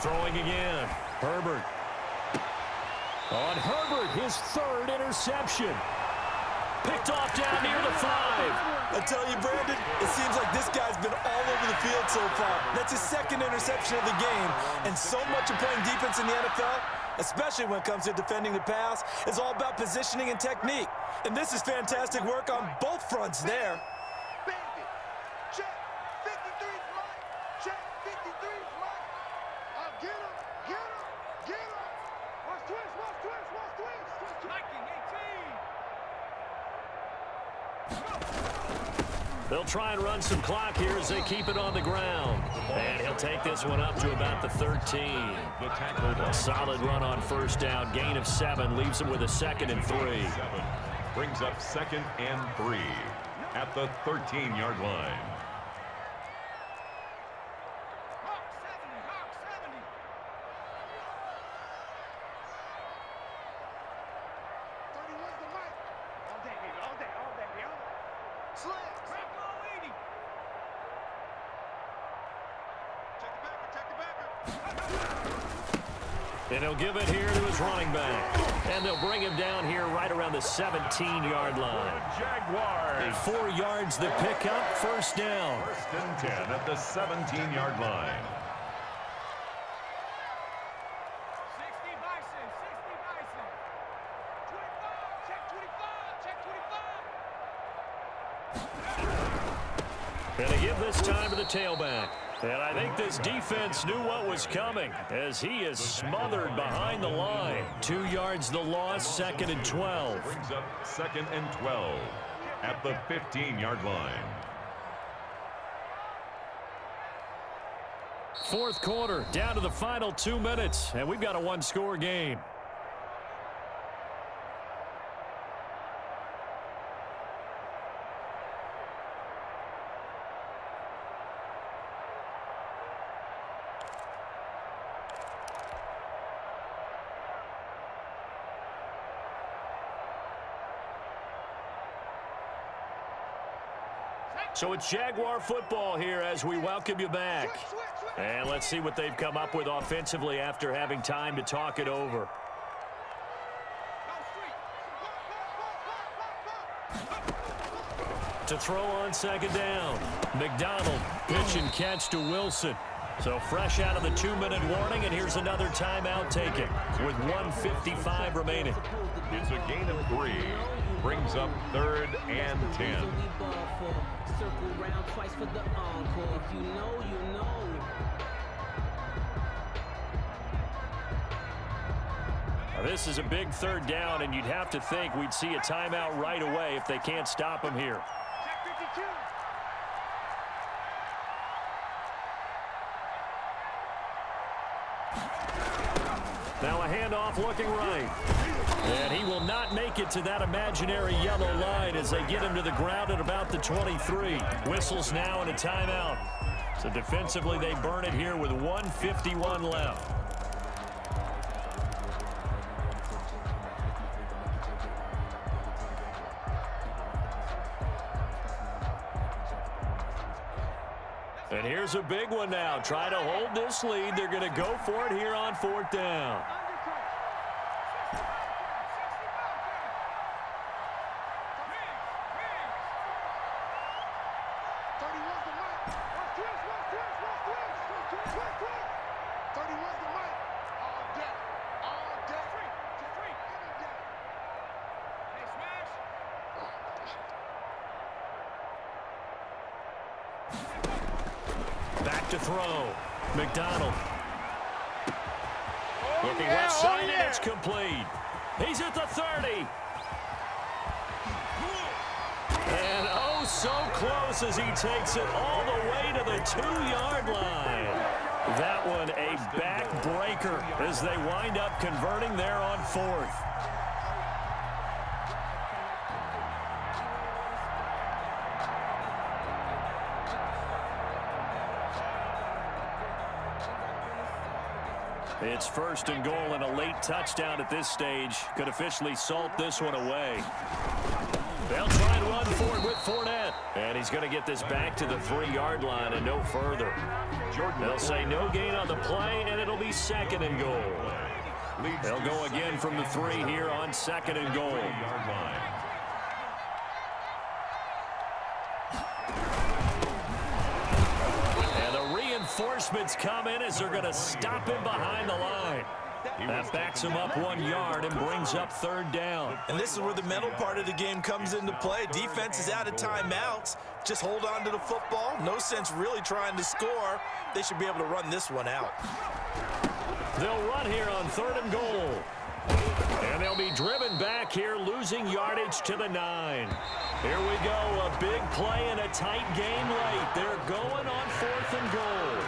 Speaker 1: Throwing again. Herbert. On Herbert, his 3rd interception. Picked off down near the 5.
Speaker 3: I tell you, Brandon, it seems like this guy's been all over the field so far. That's his 2nd interception of the game. And so much of playing defense in the NFL, especially when it comes to defending the pass, is all about positioning and technique. And this is fantastic work on both fronts there.
Speaker 5: Check. 53's mine. Check. 53's mine. Get him. Get him. Get him. Watch twist. Watch twist. Watch twist. Liking 18.
Speaker 1: They'll try and run some clock here as they keep it on the ground. And he'll take this one up to about the 13. A solid run on first down. Gain of 7 leaves him with a 2nd and 3.
Speaker 2: Brings up 2nd and 3 at the 13-yard line.
Speaker 1: And he'll give it here to his running back. And they'll bring him down here right around the 17-yard line.
Speaker 2: Jaguars.
Speaker 1: 4 yards the pickup, first down.
Speaker 2: 1st and 10 at the 17-yard line.
Speaker 5: 60 Bison. 60 Bison. 25. Check 25. Check 25.
Speaker 1: And they give this time to the tailback. And I think this defense knew what was coming as he is smothered behind the line. 2 yards the loss, 2nd and 12.
Speaker 2: Brings up 2nd and 12 at the 15-yard line.
Speaker 1: Fourth quarter, down to the final 2 minutes, and we've got a one-score game. So it's Jaguar football here as we welcome you back. And let's see what they've come up with offensively after having time to talk it over. To throw on 2nd down. McDonald, pitch and catch to Wilson. So fresh out of the 2-minute warning, and here's another timeout taken with 1:55 remaining.
Speaker 2: It's a gain of 3. Brings up 3rd and 10.
Speaker 6: Circle round twice for the encore. If you know, you know.
Speaker 1: Now, this is a big 3rd down, and you'd have to think we'd see a timeout right away if they can't stop him here. Now a handoff looking right. And he will not make it to that imaginary yellow line as they get him to the ground at about the 23. Whistles now and a timeout. So defensively they burn it here with 1:51 left. And here's a big one now. Try to hold this lead. They're going to go for it here on 4th down. Back to throw. McDonald. Looking left side, and it's complete. He's at the 30. And oh, so close as he takes it all the way to the 2-yard line. That one a backbreaker as they wind up converting there on 4th. It's 1st and goal, and a late touchdown at this stage could officially salt this one away. They'll try and run for it with Fournette. And he's going to get this back to the 3-yard line and no further. They'll say no gain on the play, and it'll be 2nd and goal. They'll go again from the 3 here on 2nd and goal. Reinforcements come in as they're going to stop him behind the line. That backs him up 1 yard and brings up 3rd down.
Speaker 3: And this is where the mental part of the game comes into play. Defense is out of timeouts. Just hold on to the football. No sense really trying to score. They should be able to run this one out.
Speaker 1: They'll run here on 3rd and goal. And they'll be driven back here, losing yardage to the 9. Here we go, a big play and a tight game late. They're going on 4th and goal.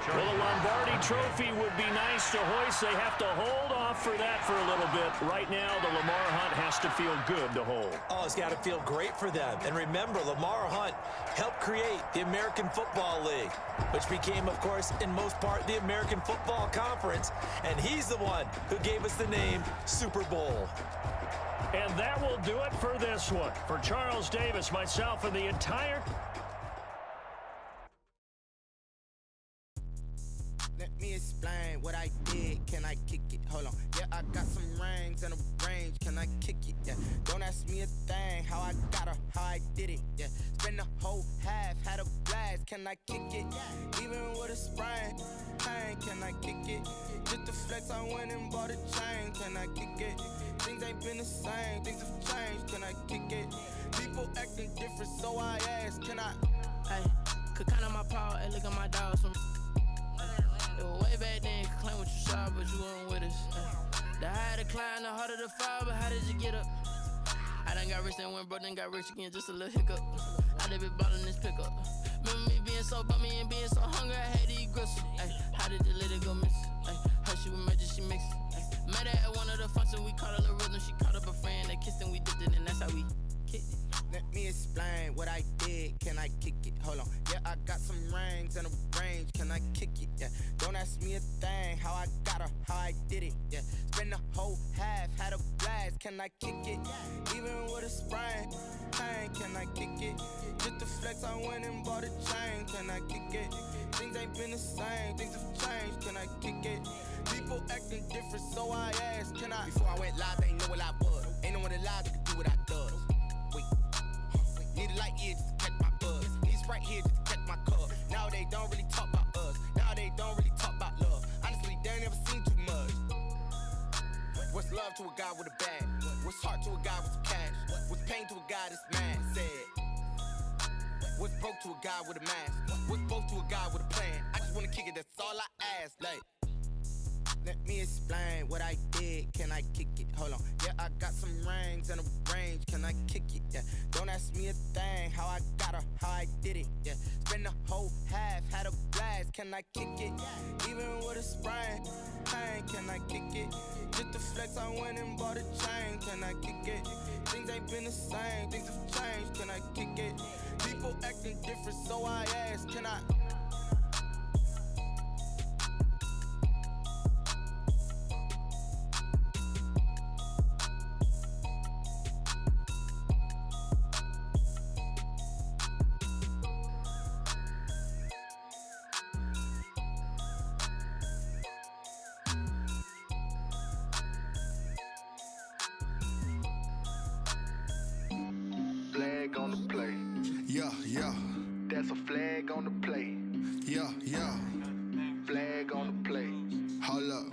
Speaker 1: Well, the Lombardi Trophy would be nice to hoist. They have to hold off for that for a little bit. Right now, the Lamar Hunt has to feel good to hold.
Speaker 3: Oh, it's got to feel great for them. And remember, Lamar Hunt helped create the American Football League, which became, of course, in most part, the American Football Conference. And he's the one who gave us the name Super Bowl.
Speaker 1: And that will do it for this one. For Charles Davis, myself, and the entire...
Speaker 7: Let me explain what I did. Can I kick it? Hold on. Yeah, I got some rings and a range. Can I kick it? Yeah. Don't ask me a thing. How I got her, how I did it. Yeah. Spend the whole half, had a blast. Can I kick it? Even with a sprain. Pain, can I kick it? Just to flex, I went and bought a chain. Can I kick it? Things ain't been the same. Things have changed. Can I kick it? People acting different, so I ask. Can I?
Speaker 6: Ay, could count on my power, ay, look at my dogs. It was way back then, could claim what you saw, but you weren't with us. The higher the climb, the harder the fall, but how did you get up? I done got rich and went broke, then got rich again, just a little hiccup. I done been ballin' this pickup. Remember me being so bummy and being so hungry, I had to eat gristle. Ay, how did you let it go miss? Ay, her she was magic, she mixed. Met her at one of the functions, we caught a little rhythm. She caught up a friend, they kissed and we dipped it, and that's how we kicked it.
Speaker 7: Let me explain what I did. Can I kick it? Hold on. Yeah, I got some rings and a range. Can I kick it? Yeah. Don't ask me a thing. How I got her, how I did it. Yeah. Spend the whole half, had a blast. Can I kick it? Even with a sprain, pain. Can I kick it? Just the flex, I went and bought a chain. Can I kick it? Things ain't been the same. Things have changed. Can I kick it? People acting different, so I asked. Can I? Before I went live, they ain't know what I was. Ain't no one alive that could do what I does. Wait. Need a light here just to catch my buzz. Need Sprite here just to catch my cup. Now they don't really talk about us. Now they don't really talk about love. Honestly, they ain't never seen too much. What's love to a guy with a bag? What's heart to a guy with some cash? What's pain to a guy that's mad? Said. What's broke to a guy with a mask? What's broke to a guy with a plan? I just wanna kick it, that's all I ask. Like, let me explain what I did. Can I kick it? Hold on. Yeah, I got some rings and a range. Can I kick it? Yeah. Don't ask me a thing. How I got her, how I did it. Yeah. Spend the whole half, had a blast. Can I kick it? Even with a sprain, pain. Can I kick it? Just the flex, I went and bought a chain. Can I kick it? Things ain't been the same. Things have changed. Can I kick it? People acting different, so I ask. Can I?
Speaker 8: Flag on the play. Yeah, yeah. That's a flag on the play. Yeah, yeah. Flag on the play. Hold up.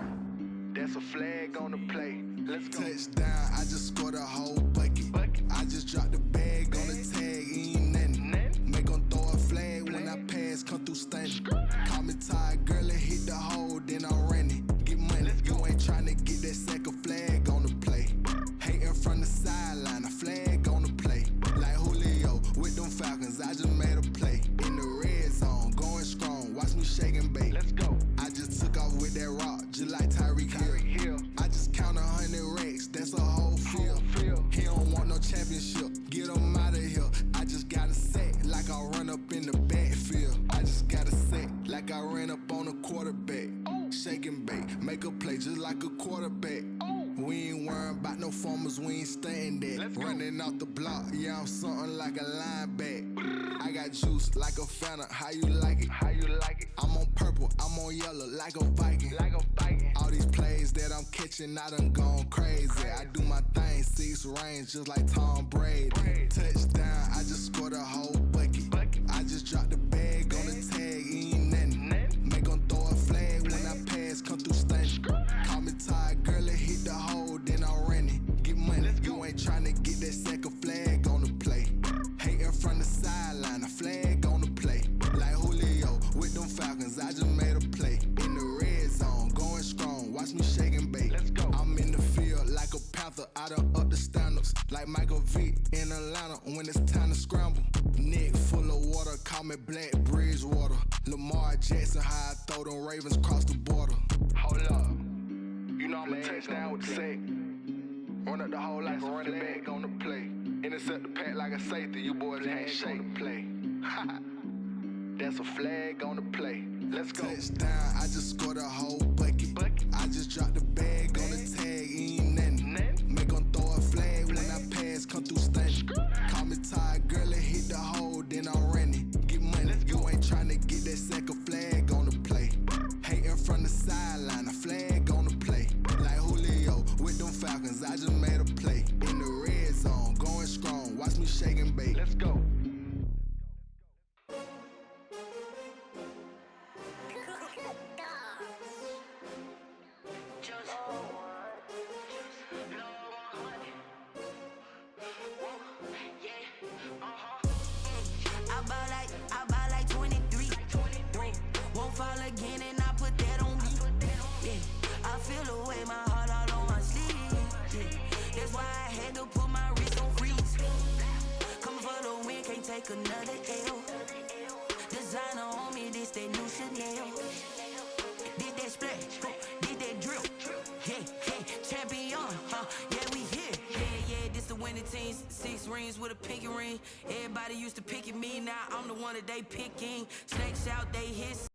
Speaker 8: That's a flag on the play. Let's go. Touchdown, I just scored a whole bucket. I just dropped the bag on the tag, ain't nothing. Make 'em throw a flag when I pass, come through stunning. Call me tired, girl, and hit the hole, then I'm running. Get money, you ain't tryna get that second flag on the play. Hating from the sideline, a flag on the play. Like Julio with them Falcons, I just made a play. In the red zone, going strong, watch me shake and bake. Let's go. I just took off with that rock, just like Tyreek Hill. I just count 100 racks, that's a whole field. He don't want no championship, get him out of here. I just got a set, like I run up in the backfield. I just got a set, like I ran up on a quarterback. Shake and bake, make a play just like a quarterback. We ain't worrying about no formers, we ain't staying there. Running off the block, yeah, I'm something like a linebacker. I got juice like a Fanta, how you like it? How you like it? I'm on purple, I'm on yellow, like a Viking. Like a Viking. All these plays that I'm catching, I done gone crazy. I do my thing, 6 range, just like Tom Brady. Touchdown, I just scored a whole bucket. I just dropped the bag on the tag, ain't nothing. Make 'em throw a flag when I pass, come through stunning. Call me tired, girl, and hit the hole, then I'm running. Get money, you ain't tryna get that second flag on the play. Hating from the sideline, a flag on the play. Like Julio with them Falcons, I just made a play. In the red zone, going strong, watch me shake and bake. Let's go. I'm in the field like a Panther, I done up the standards. Like Michael Vick in Atlanta when it's time to scramble. Neck full of water, call me Black Bridgewater. Lamar Jackson, how I throw them Ravens across the border. Hold up. You know I'm a touchdown with the sack. Run up the hole like a running back on the play. Intercept the pack like a safety, you boys ain't shake the play. That's a flag on the play. Let's go. Touchdown, I just scored a whole bucket. I just dropped the bag on the tag, ain't nothing. Make 'em throw a flag when I pass, come through stunning. Call me tired, girl, and hit the hole, then I'm running. Get money, you ain't tryna get that second flag on the play. Hating from the sideline, a flag on the play. Like Julio with them Falcons, I just made a play. In the red zone, going strong, watch me shake and bake. Let's go.
Speaker 9: I take another L. Designer on me, this that new Chanel. Did that splash, did that drill. Yeah, champion, yeah, we here. Yeah, this the winning team. 6 rings with a pinky ring. Everybody used to pick at me, now I'm the one that they picking. Snakes out, they hit.